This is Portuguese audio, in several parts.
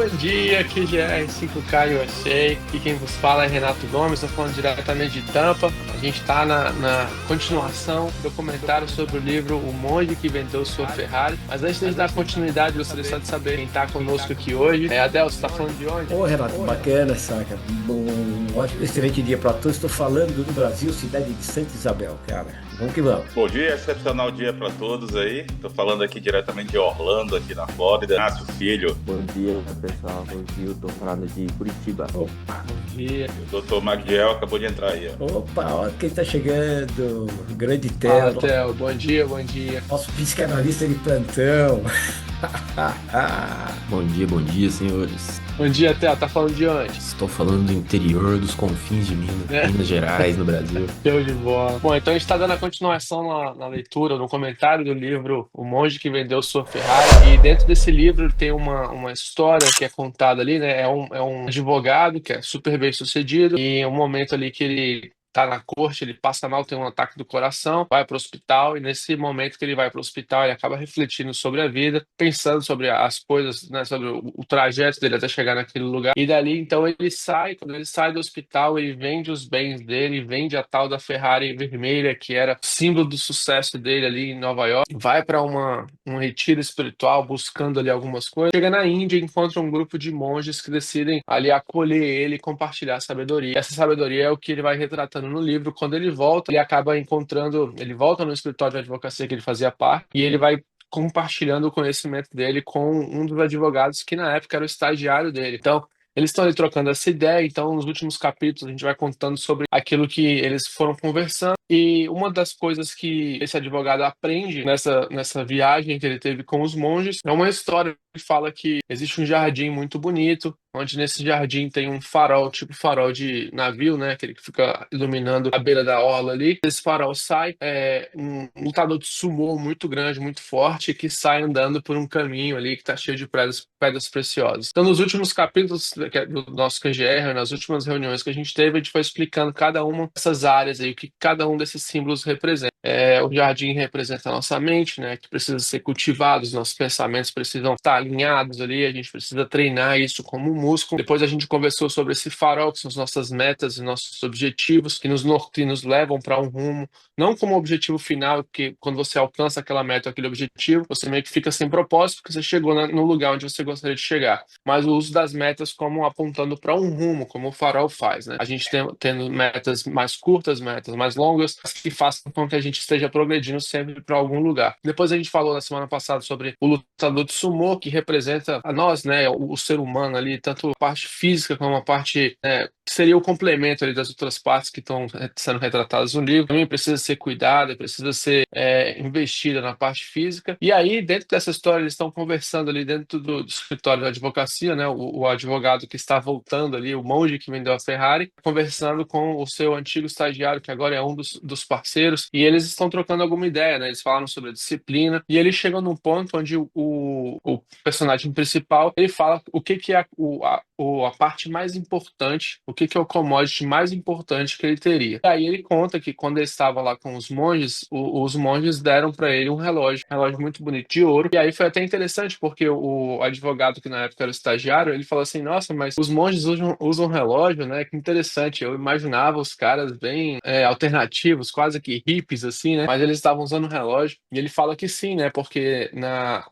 bom dia, aqui já é 5K USA, e quem vos fala é Renato Gomes, estou falando diretamente de Tampa. A gente está na continuação do documentário sobre o livro O Monge que Vendeu Sua Ferrari. Mas antes de dar continuidade, eu gostaria só de saber quem está conosco aqui hoje. Adel, você está falando de onde? Ô Renato, bacana, saca? Excelente dia para todos. Estou falando do Brasil, cidade de Santa Isabel, cara. Vamos que vamos. Bom dia, excepcional dia para todos aí. Tô falando aqui diretamente de Orlando, aqui na Flórida. Inácio Filho. Bom dia, pessoal. Bom dia, eu tô falando de Curitiba. Opa, Bom dia. O Dr. Magdiel acabou de entrar aí. opa, olha quem tá chegando. Grande Fala, Theo. Theo, bom dia, bom dia. Nosso psicanalista de plantão. Bom dia, senhores. Bom dia, Theo, tá falando de onde? Estou falando do interior dos confins de Minas, É. Minas Gerais, no Brasil. Show de bola. Bom, então a gente está dando a continuação na leitura, no comentário do livro O Monge que Vendeu Sua Ferrari. E dentro desse livro tem uma história que é contada ali, né? É um advogado que é super bem sucedido, e é um momento ali que ele tá na corte, ele passa mal, tem um ataque do coração, vai para o hospital, e nesse momento que ele vai para o hospital, ele acaba refletindo sobre a vida, pensando sobre as coisas, né, sobre o trajeto dele até chegar naquele lugar. E dali, então, quando ele sai do hospital, ele vende os bens dele, vende a tal da Ferrari vermelha, que era símbolo do sucesso dele ali em Nova York, vai para um retiro espiritual, buscando ali algumas coisas. Chega na Índia e encontra um grupo de monges que decidem ali acolher ele e compartilhar a sabedoria. Essa sabedoria é o que ele vai retratando no livro. Quando ele volta, ele volta no escritório de advocacia que ele fazia parte, e ele vai compartilhando o conhecimento dele com um dos advogados que na época era o estagiário dele. Então, eles estão ali trocando essa ideia. Então, nos últimos capítulos, a gente vai contando sobre aquilo que eles foram conversando. E uma das coisas que esse advogado aprende nessa viagem que ele teve com os monges é uma história que fala que existe um jardim muito bonito, onde nesse jardim tem um farol, tipo farol de navio, né? Aquele que fica iluminando a beira da orla ali. Esse farol sai, um lutador de sumô muito grande, muito forte, que sai andando por um caminho ali que está cheio de pedras preciosas. Então, nos últimos capítulos do nosso KGR, nas últimas reuniões que a gente teve, a gente foi explicando cada uma dessas áreas aí, o que cada um desses símbolos representa. O jardim representa a nossa mente, né? Que precisa ser cultivado, os nossos pensamentos precisam estar alinhados ali, a gente precisa treinar isso como um músculo. Depois a gente conversou sobre esse farol, que são as nossas metas e nossos objetivos, que nos norteiam, nos levam para um rumo, não como objetivo final, porque quando você alcança aquela meta, aquele objetivo, você meio que fica sem propósito, porque você chegou no lugar onde você gostaria de chegar. Mas o uso das metas como apontando para um rumo, como o farol faz, né? A gente tendo metas mais curtas, metas mais longas, que façam com que a gente esteja progredindo sempre para algum lugar. Depois a gente falou na semana passada sobre o lutador de sumô, que representa a nós, né, o ser humano ali, tanto a parte física como a parte, né, que seria o complemento ali das outras partes que estão sendo retratadas no livro. Também precisa ser cuidada, precisa ser investida na parte física. E aí, dentro dessa história, eles estão conversando ali dentro do escritório da advocacia, né, o advogado que está voltando ali, o monge que vendeu a Ferrari, conversando com o seu antigo estagiário, que agora é um dos parceiros, e eles estão trocando alguma ideia, né? Eles falaram sobre a disciplina, e eles chegam num ponto onde o personagem principal, ele fala o que é a parte mais importante, o que é o commodity mais importante que ele teria. E aí ele conta que quando ele estava lá com os monges, os monges deram para ele um relógio muito bonito de ouro. E aí foi até interessante, porque o advogado que na época era o estagiário, ele falou assim: nossa, mas os monges usam relógio, né? Que interessante. Eu imaginava os caras bem alternativos, quase que hippies, assim, né? Mas eles estavam usando relógio. E ele fala que sim, né? Porque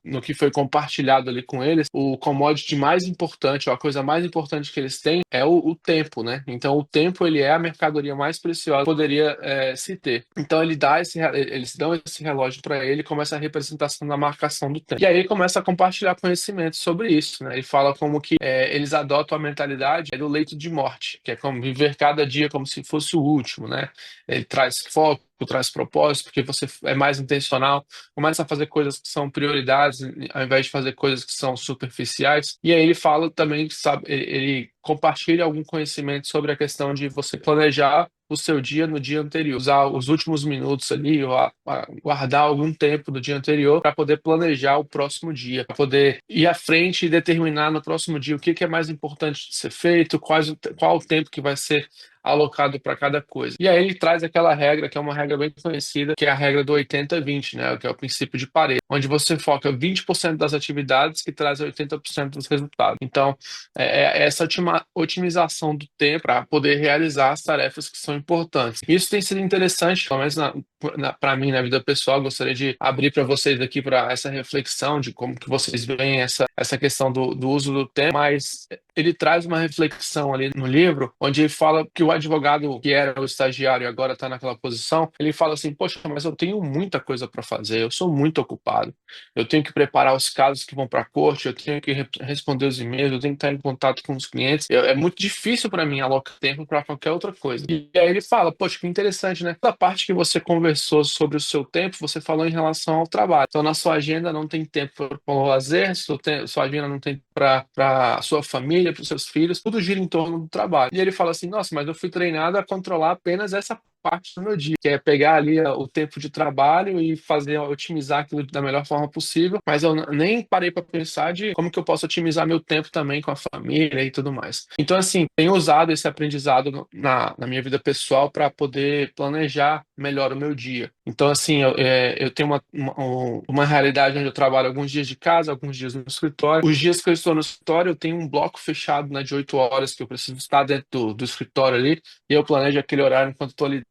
no que foi compartilhado ali com eles, o commodity mais importante, ou a coisa mais importante que eles têm é o tempo, né? Então o tempo, ele é a mercadoria mais preciosa que poderia se ter. Então eles dão esse relógio para ele, e começa a representação da marcação do tempo. E aí ele começa a compartilhar conhecimento sobre isso, né? Ele fala como que eles adotam a mentalidade do leito de morte, que é como viver cada dia como se fosse o último, né? Ele traz foco, traz propósito, porque você é mais intencional, começa a fazer coisas que são prioridades, ao invés de fazer coisas que são superficiais. E aí ele fala também, sabe, ele compartilha algum conhecimento sobre a questão de você planejar o seu dia no dia anterior. Usar os últimos minutos ali, ou guardar algum tempo do dia anterior para poder planejar o próximo dia, para poder ir à frente e determinar no próximo dia o que é mais importante de ser feito, qual o tempo que vai ser alocado para cada coisa. E aí ele traz aquela regra, que é uma regra bem conhecida, que é a regra do 80-20, né? Que é o princípio de Pareto, onde você foca 20% das atividades que trazem 80% dos resultados. Então, é essa otimização do tempo para poder realizar as tarefas que são importantes. Isso tem sido interessante, pelo menos para mim, na vida pessoal. Gostaria de abrir para vocês aqui para essa reflexão de como que vocês veem essa questão do uso do tempo, mas ele traz uma reflexão ali no livro, onde ele fala que o advogado que era o estagiário e agora está naquela posição, ele fala assim, poxa, mas eu tenho muita coisa para fazer, eu sou muito ocupado, eu tenho que preparar os casos que vão para a corte, eu tenho que responder os e-mails, eu tenho que estar em contato com os clientes, é muito difícil para mim alocar tempo para qualquer outra coisa. E aí ele fala, poxa, que interessante, né? Toda parte que você conversou sobre o seu tempo, você falou em relação ao trabalho. Então, na sua agenda não tem tempo para o lazer, sua agenda não tem para a sua família, para os seus filhos, tudo gira em torno do trabalho. E ele fala assim, nossa, mas eu fui treinado a controlar apenas essa parte do meu dia, que é pegar ali o tempo de trabalho e otimizar aquilo da melhor forma possível, mas eu nem parei para pensar de como que eu posso otimizar meu tempo também com a família e tudo mais. Então, assim, tenho usado esse aprendizado na minha vida pessoal para poder planejar melhor o meu dia. Então, assim, eu tenho uma realidade onde eu trabalho alguns dias de casa, alguns dias no escritório. Os dias que eu estou no escritório, eu tenho um bloco fechado, né, de 8 horas que eu preciso estar dentro do escritório ali, e eu planejo aquele horário enquanto estou ali.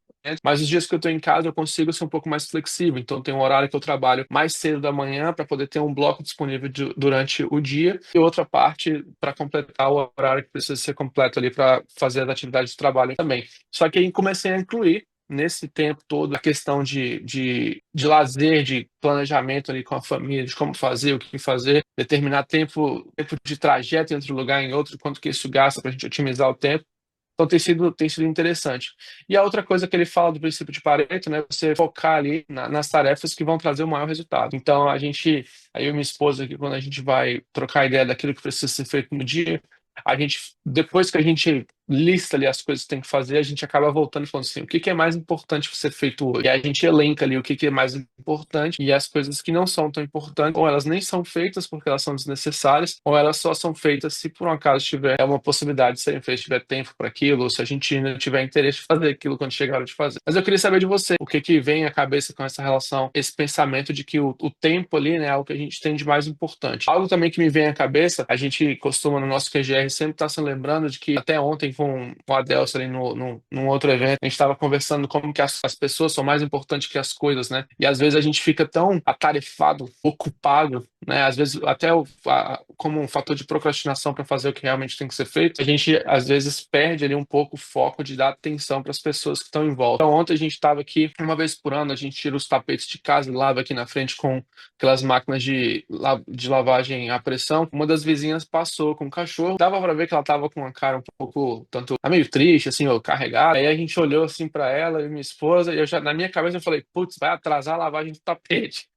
Mas os dias que eu estou em casa eu consigo ser um pouco mais flexível. Então tem um horário que eu trabalho mais cedo da manhã para poder ter um bloco disponível durante o dia e outra parte para completar o horário que precisa ser completo ali para fazer as atividades de trabalho também. Só que aí comecei a incluir nesse tempo todo a questão de lazer, de planejamento ali com a família, de como fazer, o que fazer, determinar tempo de trajeto entre um lugar e outro, quanto que isso gasta para a gente otimizar o tempo. Então tem sido interessante. E a outra coisa que ele fala do princípio de Pareto, né, você focar ali nas tarefas que vão trazer o maior resultado. Então aí eu e minha esposa aqui, quando a gente vai trocar ideia daquilo que precisa ser feito no dia, depois que a gente lista ali as coisas que tem que fazer, a gente acaba voltando e falando assim, o que que é mais importante ser feito hoje? E aí a gente elenca ali o que que é mais importante e as coisas que não são tão importantes, ou elas nem são feitas porque elas são desnecessárias, ou elas só são feitas se por um acaso tiver uma possibilidade de serem feitas, tiver tempo para aquilo, ou se a gente não tiver interesse de fazer aquilo quando chegar a hora de fazer. Mas eu queria saber de você, o que que vem à cabeça com essa relação, esse pensamento de que o tempo ali, né, é algo que a gente tem de mais importante. Algo também que me vem à cabeça, a gente costuma no nosso QGR sempre estar se lembrando de que até ontem com a Delcia ali num outro evento, a gente estava conversando como que as pessoas são mais importantes que as coisas, né? E às vezes a gente fica tão atarefado, ocupado, né? Às vezes até como um fator de procrastinação para fazer o que realmente tem que ser feito, a gente às vezes perde ali um pouco o foco de dar atenção para as pessoas que estão em volta. Então ontem a gente estava aqui, uma vez por ano, a gente tira os tapetes de casa e lava aqui na frente com aquelas máquinas de lavagem à pressão. Uma das vizinhas passou com o cachorro, dava para ver que ela estava com uma cara um pouco, tanto meio triste, assim, ou carregada. Aí a gente olhou assim para ela e minha esposa, e na minha cabeça eu falei, putz, vai atrasar a lavagem do tapete.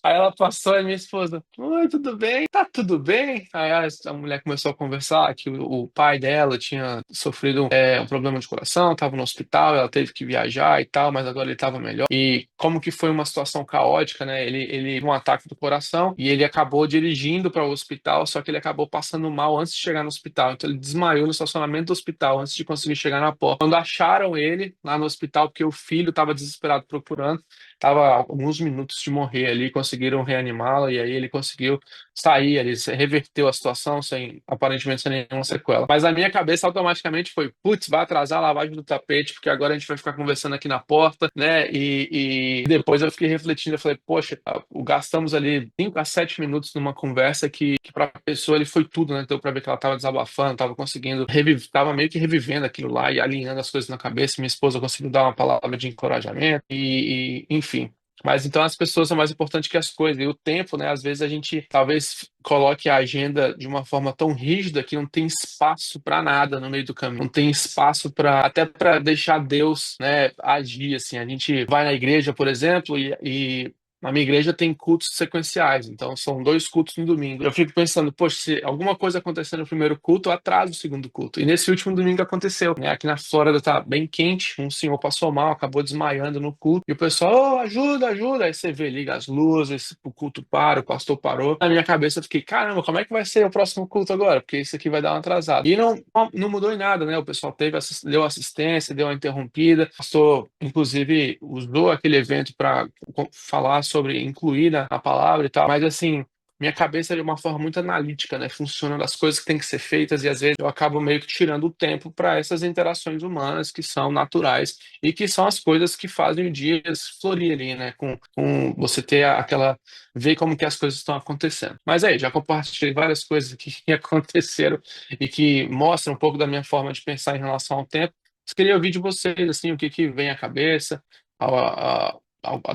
Aí ela passou e minha esposa, oi, tudo bem? Tá tudo bem? Aí a mulher começou a conversar que o pai dela tinha sofrido um problema de coração, estava no hospital, ela teve que viajar e tal, mas agora ele estava melhor. E como que foi uma situação caótica, né? Ele teve um ataque do coração e ele acabou dirigindo para o hospital, só que ele acabou passando mal antes de chegar no hospital. Então ele desmaiou no estacionamento do hospital antes de conseguir chegar na porta. Quando acharam ele lá no hospital, porque o filho estava desesperado procurando, estava a alguns minutos de morrer ali, conseguiram reanimá-lo e aí ele conseguiu sair, ele reverteu a situação aparentemente sem nenhuma sequela. Mas a minha cabeça automaticamente foi, putz, vai atrasar a lavagem do tapete, porque agora a gente vai ficar conversando aqui na porta, né? E depois eu fiquei refletindo, eu falei, poxa, gastamos ali 5 a 7 minutos numa conversa que para a pessoa ele foi tudo, né? Então para ver que ela estava desabafando, estava conseguindo estava meio que revivendo aquilo lá e alinhando as coisas na cabeça. Minha esposa conseguiu dar uma palavra de encorajamento enfim. Mas então as pessoas são mais importantes que as coisas. E o tempo, né? Às vezes a gente talvez coloque a agenda de uma forma tão rígida que não tem espaço para nada no meio do caminho. Não tem espaço até para deixar Deus, né, agir assim. A gente vai na igreja, por exemplo, e Na minha igreja tem cultos sequenciais, então são 2 cultos no domingo. Eu fico pensando, poxa, se alguma coisa acontecer no primeiro culto, eu atraso o segundo culto. E nesse último domingo aconteceu, né? Aqui na Flórida tá bem quente, um senhor passou mal, acabou desmaiando no culto, e o pessoal, oh, ajuda, ajuda. Aí você vê, liga as luzes, o culto para, o pastor parou. Na minha cabeça eu fiquei, caramba, como é que vai ser o próximo culto agora? Porque isso aqui vai dar um atrasado. E não mudou em nada, né? O pessoal deu assistência, deu uma interrompida. O pastor, inclusive, usou aquele evento para falar sobre incluir na palavra e tal. Mas assim, minha cabeça é de uma forma muito analítica, né? Funciona das coisas que têm que ser feitas e às vezes eu acabo meio que tirando o tempo para essas interações humanas que são naturais e que são as coisas que fazem o dia florir ali, né? Com você ter aquela ver como que as coisas estão acontecendo. Mas aí, já compartilhei várias coisas que aconteceram e que mostram um pouco da minha forma de pensar em relação ao tempo. Eu queria ouvir de vocês, assim, o que que vem à cabeça,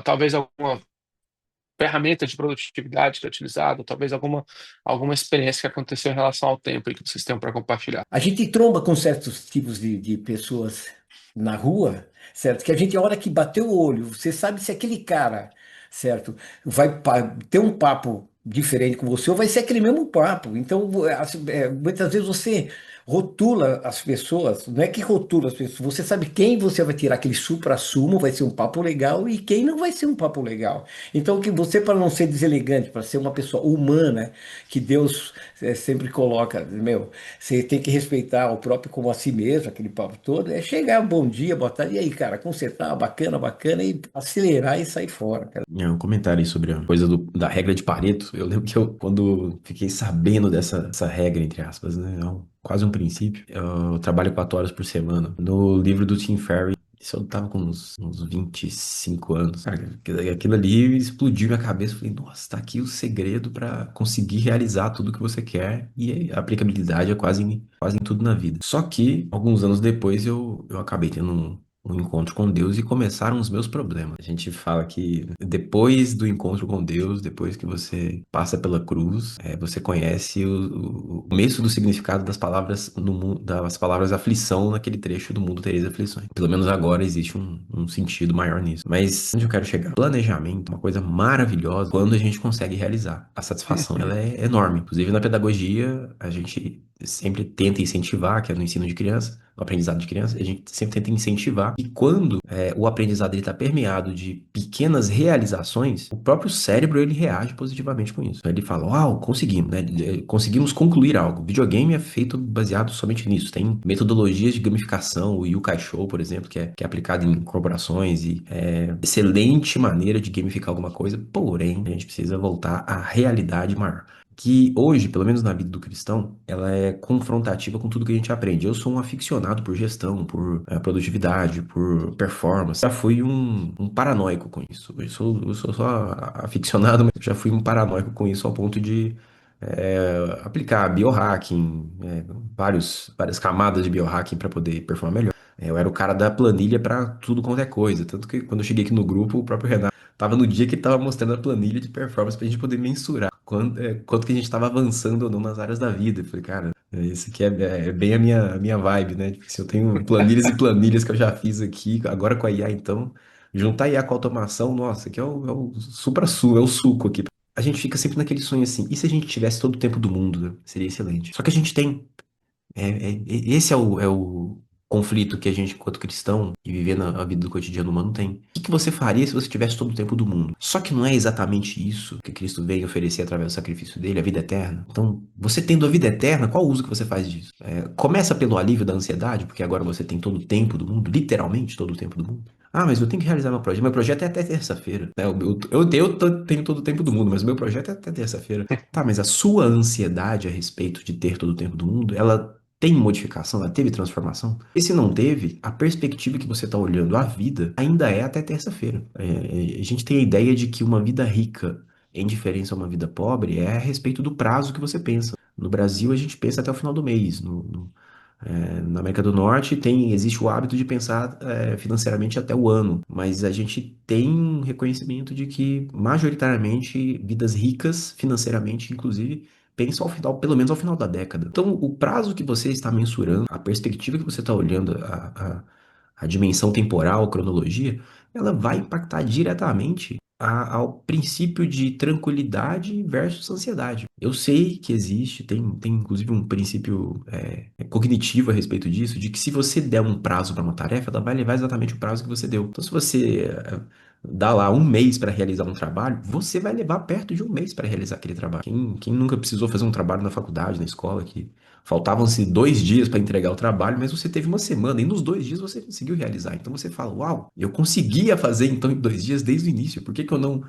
talvez alguma ferramenta de produtividade que é utilizada, talvez alguma experiência que aconteceu em relação ao tempo e que vocês tenham para compartilhar. A gente tromba com certos tipos de pessoas na rua, certo? Que a gente, a hora que bateu o olho, você sabe se aquele cara, certo, vai ter um papo diferente com você ou vai ser aquele mesmo papo. Então, muitas vezes você rotula as pessoas, não é que rotula as pessoas, você sabe quem você vai tirar aquele supra-sumo, vai ser um papo legal e quem não vai ser um papo legal. Então, que você, para não ser deselegante, para ser uma pessoa humana, que Deus sempre coloca, meu. Você tem que respeitar o próprio como a si mesmo, aquele papo todo. É chegar, bom dia, boa tarde, e aí, cara, como você tá? Bacana, bacana, e acelerar e sair fora, cara. É um comentário aí sobre a coisa da regra de Pareto. Eu lembro que quando fiquei sabendo dessa regra, entre aspas, né? Quase um princípio. Eu trabalho 4 horas por semana. No livro do Tim Ferriss, isso eu tava com uns 25 anos. Cara, aquilo ali explodiu minha cabeça. Eu falei, nossa, tá aqui o segredo pra conseguir realizar tudo que você quer. E a aplicabilidade é quase em tudo na vida. Só que, alguns anos depois, eu acabei tendo um encontro com Deus e começaram os meus problemas. A gente fala que depois do encontro com Deus, depois que você passa pela cruz, você conhece o começo do significado das palavras das palavras aflição naquele trecho do mundo tereis aflições. Pelo menos agora existe um sentido maior nisso. Mas onde eu quero chegar? Planejamento é uma coisa maravilhosa quando a gente consegue realizar. A satisfação ela é enorme. Inclusive na pedagogia, a gente sempre tenta incentivar, que é no ensino de criança, no aprendizado de criança, a gente sempre tenta incentivar. E quando o aprendizado está permeado de pequenas realizações, o próprio cérebro ele reage positivamente com isso. Ele fala, uau, conseguimos, né? Conseguimos concluir algo. O videogame é feito baseado somente nisso. Tem metodologias de gamificação, o Yukai Show, por exemplo, que é aplicado em corporações e é excelente maneira de gamificar alguma coisa, porém, a gente precisa voltar à realidade maior. Que hoje, pelo menos na vida do cristão, ela é confrontativa com tudo que a gente aprende. Eu sou um aficionado por gestão, por produtividade, por performance. Já fui um paranoico com isso. Eu sou só aficionado, mas já fui um paranoico com isso ao ponto de aplicar biohacking, várias camadas de biohacking para poder performar melhor. Eu era o cara da planilha para tudo quanto é coisa. Tanto que quando eu cheguei aqui no grupo, o próprio Renato tava no dia que ele tava mostrando a planilha de performance pra gente poder mensurar quanto que a gente tava avançando ou não nas áreas da vida. Eu falei, cara, isso aqui é bem a minha vibe, né? Tipo, se eu tenho planilhas e planilhas que eu já fiz aqui, agora com a IA, então, juntar IA com automação, nossa, aqui é o supra-sumo, é o suco aqui. A gente fica sempre naquele sonho assim, e se a gente tivesse todo o tempo do mundo, né? Seria excelente. Só que a gente tem. Esse é o conflito que a gente, enquanto cristão, e vivendo a vida do cotidiano humano, tem. O que você faria se você tivesse todo o tempo do mundo? Só que não é exatamente isso que Cristo veio oferecer através do sacrifício dele, a vida eterna. Então, você tendo a vida eterna, qual o uso que você faz disso? Começa pelo alívio da ansiedade, porque agora você tem todo o tempo do mundo, literalmente todo o tempo do mundo. Ah, mas eu tenho que realizar meu projeto. Meu projeto é até terça-feira, né? Eu tenho todo o tempo do mundo, mas o meu projeto é até terça-feira. Tá, mas a sua ansiedade a respeito de ter todo o tempo do mundo, ela tem modificação, ela teve transformação? E se não teve, a perspectiva que você está olhando a vida ainda é até terça-feira. A gente tem a ideia de que uma vida rica em diferença a uma vida pobre é a respeito do prazo que você pensa. No Brasil, a gente pensa até o final do mês. Na América do Norte existe o hábito de pensar financeiramente até o ano, mas a gente tem um reconhecimento de que, majoritariamente, vidas ricas financeiramente, inclusive, pensam ao final, pelo menos ao final da década. Então, o prazo que você está mensurando, a perspectiva que você está olhando, a dimensão temporal, a cronologia, ela vai impactar diretamente ao princípio de tranquilidade versus ansiedade. Eu sei que existe, tem inclusive um princípio cognitivo a respeito disso, de que se você der um prazo para uma tarefa, ela vai levar exatamente o prazo que você deu. Então, se você dá lá um mês para realizar um trabalho, você vai levar perto de um mês para realizar aquele trabalho. Quem nunca precisou fazer um trabalho na faculdade, na escola, que faltavam-se 2 dias para entregar o trabalho, mas você teve uma semana e nos 2 dias você conseguiu realizar. Então você fala, uau, eu conseguia fazer então em 2 dias desde o início. Por que que eu não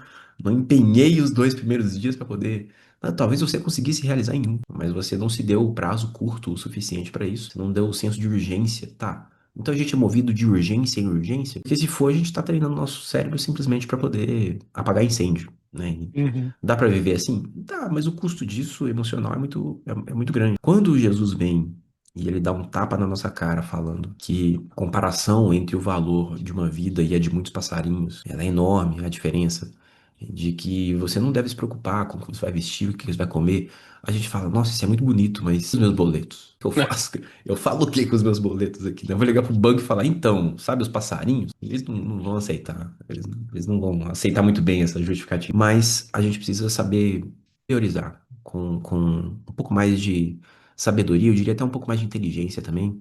empenhei os 2 primeiros dias para poder. Ah, talvez você conseguisse realizar em um, mas você não se deu o prazo curto o suficiente para isso. Você não deu o senso de urgência, tá? Então a gente é movido de urgência em urgência, porque se for, a gente está treinando nosso cérebro simplesmente para poder apagar incêndio, né? E Uhum. dá para viver assim? Dá, mas o custo disso emocional é muito grande. Quando Jesus vem e ele dá um tapa na nossa cara falando que a comparação entre o valor de uma vida e a de muitos passarinhos, ela é enorme, a diferença de que você não deve se preocupar com o que você vai vestir, o que você vai comer. A gente fala, nossa, isso é muito bonito, mas e os meus boletos? O que eu faço? Eu falo o que com os meus boletos aqui, né? Eu vou ligar pro banco e falar, então, sabe os passarinhos? Eles não vão aceitar. Eles não vão aceitar muito bem essa justificativa. Mas a gente precisa saber priorizar com um pouco mais de sabedoria, eu diria até um pouco mais de inteligência também.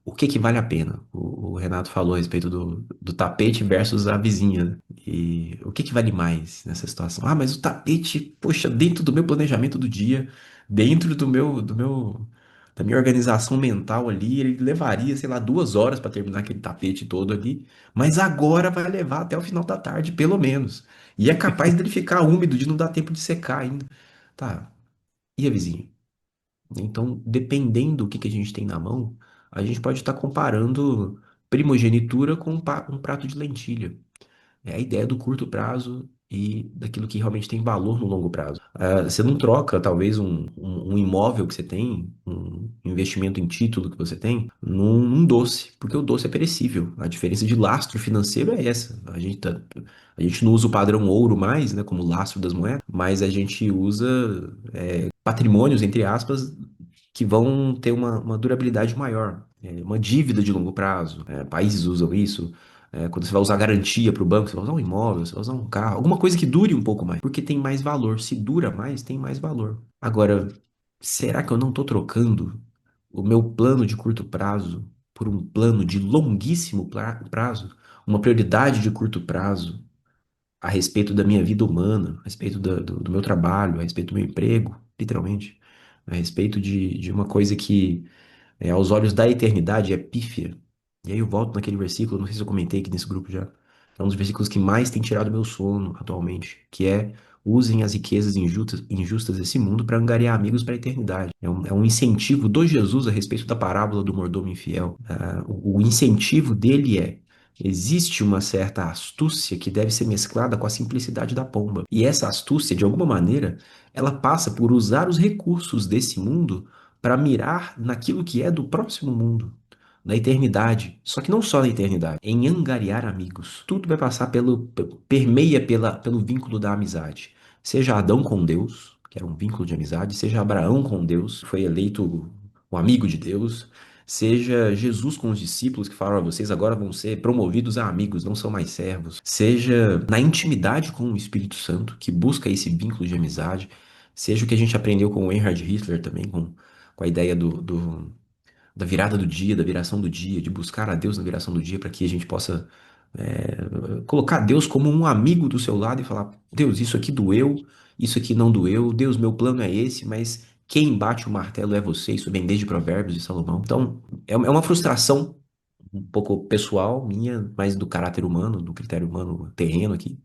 O que que vale a pena? O Renato falou a respeito do tapete versus a vizinha, né? E o que que vale mais nessa situação? Ah, mas o tapete, poxa, dentro do meu planejamento do dia, dentro da minha organização mental ali, ele levaria, sei lá, 2 horas para terminar aquele tapete todo ali, mas agora vai levar até o final da tarde, pelo menos. E é capaz dele ficar úmido, de não dar tempo de secar ainda. Tá, e a vizinha? Então, dependendo do que a gente tem na mão, a gente pode estar comparando primogenitura com um prato de lentilha. É a ideia do curto prazo e daquilo que realmente tem valor no longo prazo. Você não troca, talvez, um imóvel que você tem, um investimento em título que você tem, num doce, porque o doce é perecível. A diferença de lastro financeiro é essa. A gente não usa o padrão ouro mais, né, como lastro das moedas, mas a gente usa patrimônios, entre aspas, que vão ter uma durabilidade maior. Uma dívida de longo prazo. Países usam isso. Quando você vai usar garantia para o banco, você vai usar um imóvel, você vai usar um carro, alguma coisa que dure um pouco mais, porque tem mais valor. Se dura mais, tem mais valor. Agora, será que eu não estou trocando o meu plano de curto prazo por um plano de longuíssimo prazo? Uma prioridade de curto prazo a respeito da minha vida humana, a respeito do meu trabalho, a respeito do meu emprego, literalmente, a respeito de uma coisa que aos olhos da eternidade é pífia. E aí eu volto naquele versículo, não sei se eu comentei aqui nesse grupo já, é um dos versículos que mais tem tirado meu sono atualmente, que é: usem as riquezas injustas desse mundo para angariar amigos para a eternidade. É um incentivo do Jesus a respeito da parábola do mordomo infiel. O incentivo dele é: existe uma certa astúcia que deve ser mesclada com a simplicidade da pomba. E essa astúcia, de alguma maneira, ela passa por usar os recursos desse mundo para mirar naquilo que é do próximo mundo, na eternidade. Só que não só na eternidade, em angariar amigos. Tudo vai passar permeia pelo vínculo da amizade. Seja Adão com Deus, que era um vínculo de amizade, seja Abraão com Deus, que foi eleito o amigo de Deus, seja Jesus com os discípulos que falaram: vocês agora vão ser promovidos a amigos, não são mais servos. Seja na intimidade com o Espírito Santo, que busca esse vínculo de amizade. Seja o que a gente aprendeu com o Einhard Hitler também, com a ideia da virada do dia, da viração do dia, de buscar a Deus na viração do dia, para que a gente possa colocar Deus como um amigo do seu lado e falar: Deus, isso aqui doeu, isso aqui não doeu, Deus, meu plano é esse, mas quem bate o martelo é você. Isso vem desde Provérbios de Salomão. Então, é uma frustração um pouco pessoal minha, mais do caráter humano, do critério humano terreno aqui.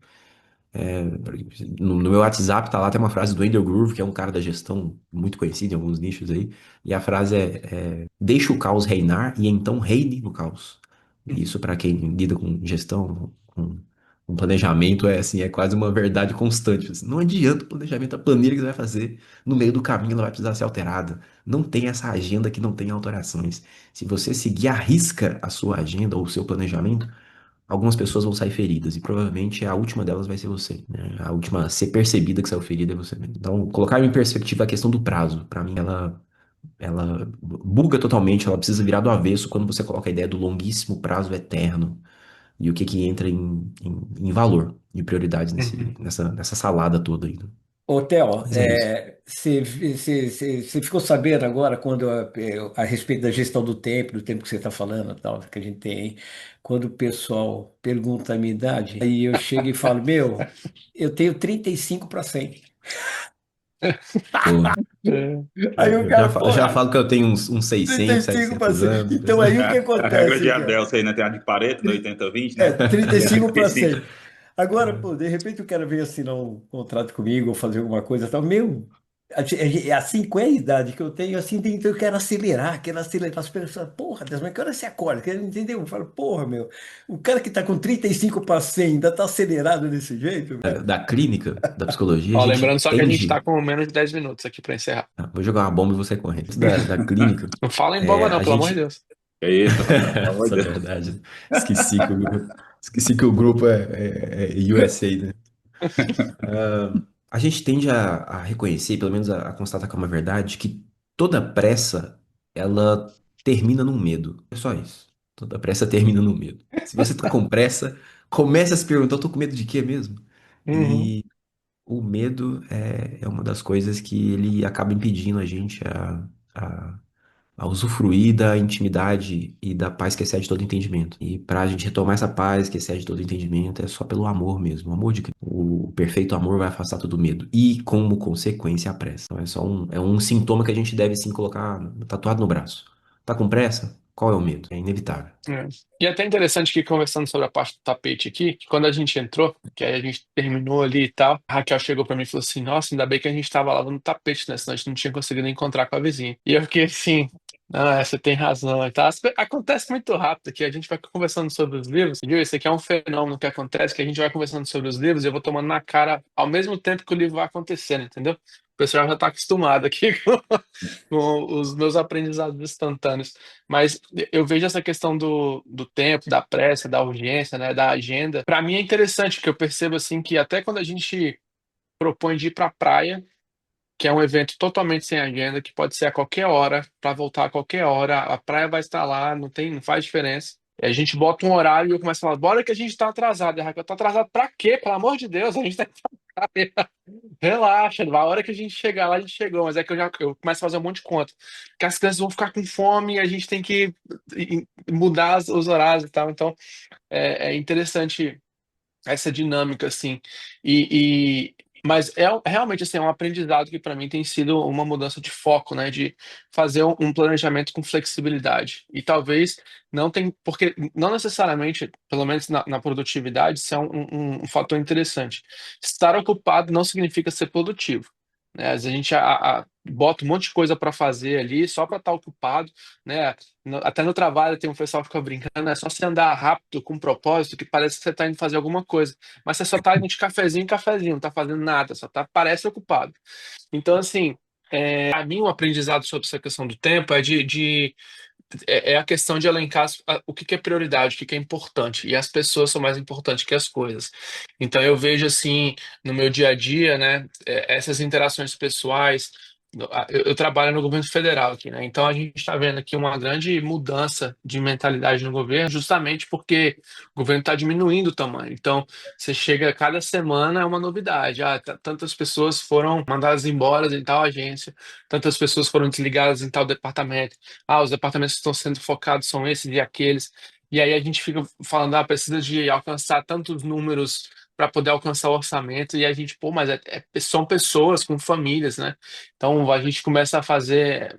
No meu WhatsApp tá lá, tem uma frase do Wendell Groove, que é um cara da gestão muito conhecido em alguns nichos aí, e a frase deixa o caos reinar e então reine no caos. E isso para quem lida com gestão, com planejamento, é assim, é quase uma verdade constante. Assim, não adianta o planejamento, a planilha que você vai fazer, no meio do caminho ela vai precisar ser alterada. Não tem essa agenda que não tem alterações. Se você seguir à risca a sua agenda ou o seu planejamento, algumas pessoas vão sair feridas e provavelmente a última delas vai ser você, né? A última a ser percebida que saiu ferida é você mesmo. Então, colocar em perspectiva a questão do prazo, para mim, ela buga totalmente, ela precisa virar do avesso quando você coloca a ideia do longuíssimo prazo eterno. e o que que entra em valor, de prioridades Uhum. nessa salada toda aí, né? Ô, Theo, Mas é isso. você ficou sabendo agora quando a respeito da gestão do tempo que você está falando, tal, que a gente tem, aí, quando o pessoal pergunta a minha idade, aí eu chego e falo, meu, eu tenho 35 para 100. Pô, É. Aí o cara, eu já porra, falo que eu tenho uns 600, 35 para 700 100. anos. Então aí o que A regra de acontece, cara? Abel, aí, né? Tem a de Pareto, no 80-20, né? 35 para 35. 100. Agora, pô, de repente o cara vem assinar um contrato comigo ou fazer alguma coisa e tal. Meu, assim, com a idade que eu tenho, assim, então eu quero acelerar as pessoas. Porra, Deus, mas que hora você acorda? Entendeu? Eu falo, porra, meu, o cara que tá com 35 para 100 ainda tá acelerado desse jeito, velho. Da clínica, da psicologia, a Ó, gente lembrando só que a gente tá tende. com menos de 10 minutos aqui para encerrar. Vou jogar uma bomba e você correndo. Da clínica, Não fala em bomba, não, a pelo amor de gente. Deus. É isso, rapaz. Pelo amor Essa de é Deus. verdade. Esqueci que o grupo é USA, né? A gente tende a reconhecer, pelo menos a constatar que é uma verdade, que toda pressa, ela termina num medo. É só isso. Toda pressa termina no medo. Se você tá com pressa, comece a se perguntar, eu tô com medo de quê mesmo? Uhum. E o medo é uma das coisas que ele acaba impedindo a gente a usufruir da intimidade e da paz que excede todo entendimento. E para a gente retomar essa paz que excede todo entendimento, é só pelo amor mesmo, o amor de Cristo. O perfeito amor vai afastar todo medo. E, como consequência, a pressa. Então, é um sintoma que a gente deve sim colocar tatuado no braço. Tá com pressa? Qual é o medo? É inevitável. É. E é até interessante que conversando sobre a parte do tapete aqui, que quando a gente entrou, que aí a gente terminou ali e tal, a Raquel chegou pra mim e falou assim: Nossa, ainda bem que a gente tava lavando tapete, né? Senão a gente não tinha conseguido encontrar com a vizinha. E eu fiquei assim. Ah, você tem razão e tal. Acontece muito rápido que a gente vai conversando sobre os livros, viu? Esse aqui é um fenômeno que acontece, que a gente vai conversando sobre os livros e eu vou tomando na cara ao mesmo tempo que o livro vai acontecendo, entendeu? O pessoal já tá acostumado aqui com os meus aprendizados instantâneos. Mas eu vejo essa questão do tempo, da pressa, da urgência, né, da agenda. Para mim é interessante, porque eu percebo assim que até quando a gente propõe de ir para a praia, que é um evento totalmente sem agenda, que pode ser a qualquer hora, para voltar a qualquer hora, a praia vai estar lá, não faz diferença. E a gente bota um horário e eu começo a falar, bora que a gente tá atrasado. E a Raquel, tá atrasado pra quê? Pelo amor de Deus, a gente tá relaxa, a hora que a gente chegar lá, a gente chegou, mas é que eu começo a fazer um monte de conta. Que as crianças vão ficar com fome e a gente tem que mudar os horários e tal. Então, é interessante essa dinâmica, assim. E, mas realmente, assim, é um aprendizado que para mim tem sido uma mudança de foco, né? De fazer um planejamento com flexibilidade. E talvez não tem, porque não necessariamente, pelo menos na produtividade, isso é um fator interessante. Estar ocupado não significa ser produtivo. Né? Às vezes a gente bota um monte de coisa para fazer ali só para estar ocupado, né? Até no trabalho tem um pessoal que fica brincando, é só você andar rápido com propósito que parece que você está indo fazer alguma coisa, mas você só está indo de cafezinho em cafezinho, não está fazendo nada, só tá, parece ocupado. Então, assim, para mim, o aprendizado sobre essa questão do tempo é a questão de elencar o que que é prioridade, o que que é importante, e as pessoas são mais importantes que as coisas. Então eu vejo assim no meu dia a dia, né, essas interações pessoais. Eu trabalho no governo federal aqui, né? Então a gente está vendo aqui uma grande mudança de mentalidade no governo, justamente porque o governo está diminuindo o tamanho. Então você chega cada semana é uma novidade. Tantas pessoas foram mandadas embora em tal agência, tantas pessoas foram desligadas em tal departamento. Os departamentos que estão sendo focados são esses e aqueles. E aí a gente fica falando, precisa de alcançar tantos números para poder alcançar o orçamento. E a gente, pô, mas são pessoas com famílias, né? Então a gente começa a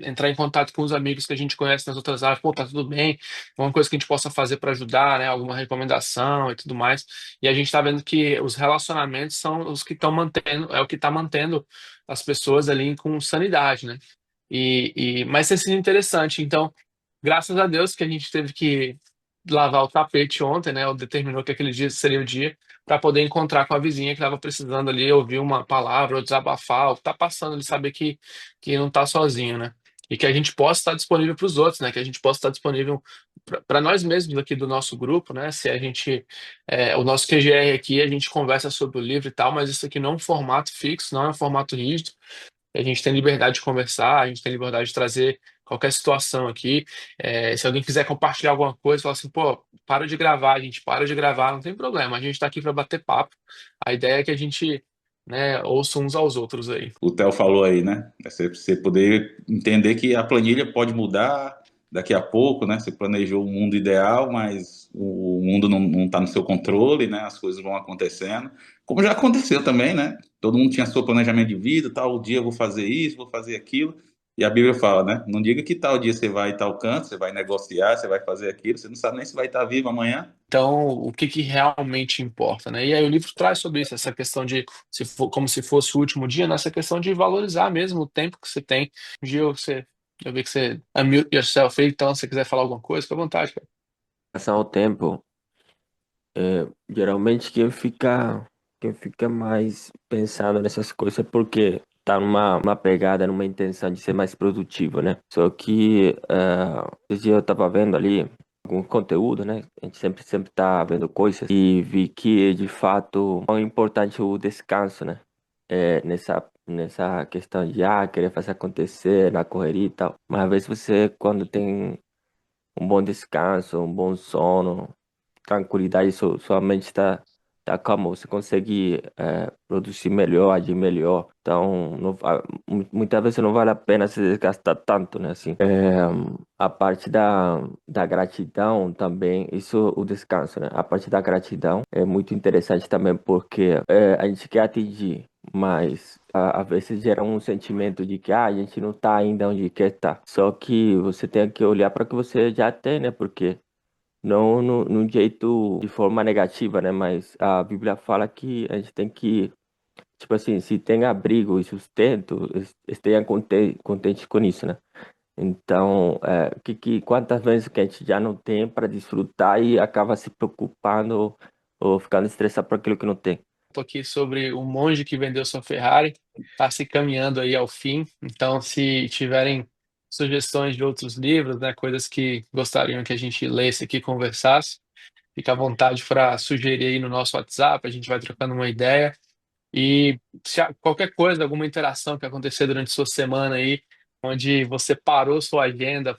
entrar em contato com os amigos que a gente conhece nas outras áreas, pô, tá tudo bem, alguma coisa que a gente possa fazer para ajudar, né? Alguma recomendação e tudo mais. E a gente está vendo que os relacionamentos são os que estão mantendo, é o que está mantendo as pessoas ali com sanidade, né? Mas tem sido interessante. Então, graças a Deus que a gente teve que lavar o tapete ontem, né? Ou determinou que aquele dia seria o dia para poder encontrar com a vizinha que estava precisando ali ouvir uma palavra ou desabafar, ou tá passando de saber que não tá sozinho, né? E que a gente possa estar disponível para os outros, né? Que a gente possa estar disponível para nós mesmos aqui do nosso grupo, né? Se a gente, o nosso QGR aqui, a gente conversa sobre o livro e tal, mas isso aqui não é um formato fixo, não é um formato rígido. A gente tem liberdade de conversar, a gente tem liberdade de trazer qualquer situação aqui. Se alguém quiser compartilhar alguma coisa, fala assim, pô, para de gravar, gente, para de gravar, não tem problema. A gente está aqui para bater papo. A ideia é que a gente, né, ouça uns aos outros aí. O Theo falou aí, né? Você poder entender que a planilha pode mudar daqui a pouco, né? Você planejou um mundo ideal, mas o mundo não está no seu controle, né? As coisas vão acontecendo. Como já aconteceu também, né? Todo mundo tinha seu planejamento de vida, tal dia eu vou fazer isso, vou fazer aquilo. E a Bíblia fala, né? Não diga que tal dia você vai em tal canto, você vai negociar, você vai fazer aquilo, você não sabe nem se vai estar vivo amanhã. Então, o que que realmente importa, né? E aí o livro traz sobre isso, essa questão de, como se fosse o último dia, nessa questão de valorizar mesmo o tempo que você tem. Gil, eu vi que você unmute yourself aí, então se você quiser falar alguma coisa, fica à vontade, cara. Passar o tempo, geralmente quem fica mais pensando nessas coisas é porque tá numa pegada, numa intenção de ser mais produtivo, né? Só que esse dia eu tava vendo ali algum conteúdo, né? A gente sempre tá vendo coisas e vi que de fato é importante o descanso, né? Nessa questão de querer fazer acontecer na correria e tal. Mas às vezes você, quando tem um bom descanso, um bom sono, tranquilidade, sua mente tá calma, você consegue produzir melhor, agir melhor. Então, muitas vezes não vale a pena se desgastar tanto, né? Assim, a parte da gratidão também, isso, o descanso, né? A parte da gratidão é muito interessante também porque a gente quer atingir, mas às vezes gera um sentimento de que a gente não tá ainda onde quer estar. Só que você tem que olhar para o que você já tem, né? Porque não num jeito de forma negativa, né? Mas a Bíblia fala que a gente tem que, tipo assim, se tem abrigo e sustento, esteja contente com isso, né? Então, quantas vezes que a gente já não tem para desfrutar e acaba se preocupando ou ficando estressado por aquilo que não tem. Aqui sobre o monge que vendeu sua Ferrari, está se caminhando aí ao fim. Então, se tiverem sugestões de outros livros, né, coisas que gostariam que a gente lesse aqui, e conversasse, fica à vontade para sugerir aí no nosso WhatsApp, a gente vai trocando uma ideia. E se qualquer coisa, alguma interação que acontecer durante sua semana aí, onde você parou sua agenda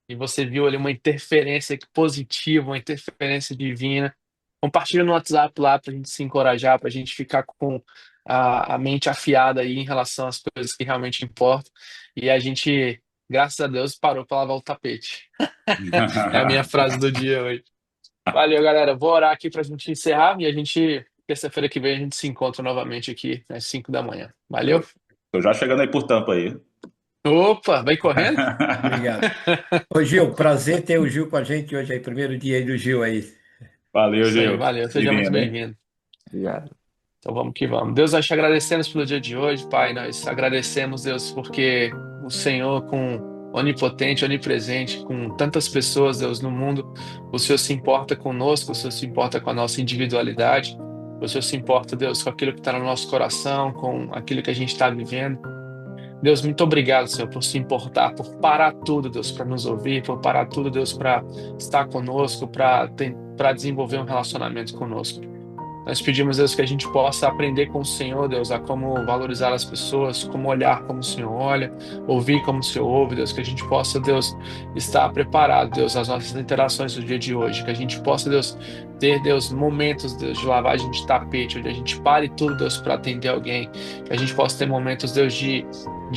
e você viu ali uma interferência positiva, uma interferência divina, compartilha no WhatsApp lá para a gente se encorajar, para a gente ficar com a mente afiada aí em relação às coisas que realmente importam. E a gente, graças a Deus, parou para lavar o tapete. É a minha frase do dia hoje. Valeu, galera. Vou orar aqui para a gente encerrar e a gente, terça-feira que vem, a gente se encontra novamente aqui às 5 da manhã. Valeu? Tô já chegando aí por Tampa aí. Opa, vai correndo? Obrigado. Ô, Gil, prazer ter o Gil com a gente hoje aí, primeiro dia aí do Gil aí. Valeu, Isso aí, Gil. valeu. Seja muito Bem-vindo, hein? bem-vindo. Obrigado. Então vamos que vamos. Deus, nós te agradecemos pelo dia de hoje, Pai. Nós agradecemos, Deus, porque o Senhor, com onipotente, onipresente, com tantas pessoas, Deus, no mundo, o Senhor se importa conosco, o Senhor se importa com a nossa individualidade, o Senhor se importa, Deus, com aquilo que está no nosso coração, com aquilo que a gente está vivendo. Deus, muito obrigado, Senhor, por se importar, por parar tudo, Deus, para nos ouvir, por parar tudo, Deus, para estar conosco, para desenvolver um relacionamento conosco. Nós pedimos, Deus, que a gente possa aprender com o Senhor, Deus, a como valorizar as pessoas, como olhar como o Senhor olha, ouvir como o Senhor ouve, Deus, que a gente possa, Deus, estar preparado, Deus, às nossas interações do dia de hoje, que a gente possa, Deus, ter, Deus, momentos, Deus, de lavagem de tapete, onde a gente pare tudo, Deus, para atender alguém, que a gente possa ter momentos, Deus, de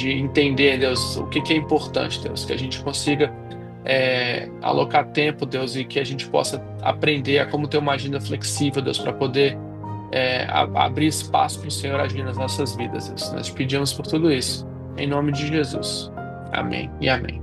entender, Deus, o que é importante, Deus, que a gente consiga alocar tempo, Deus, e que a gente possa aprender a como ter uma agenda flexível, Deus, para poder abrir espaço para o Senhor agir nas nossas vidas, Deus. Nós pedimos por tudo isso, em nome de Jesus. Amém e amém.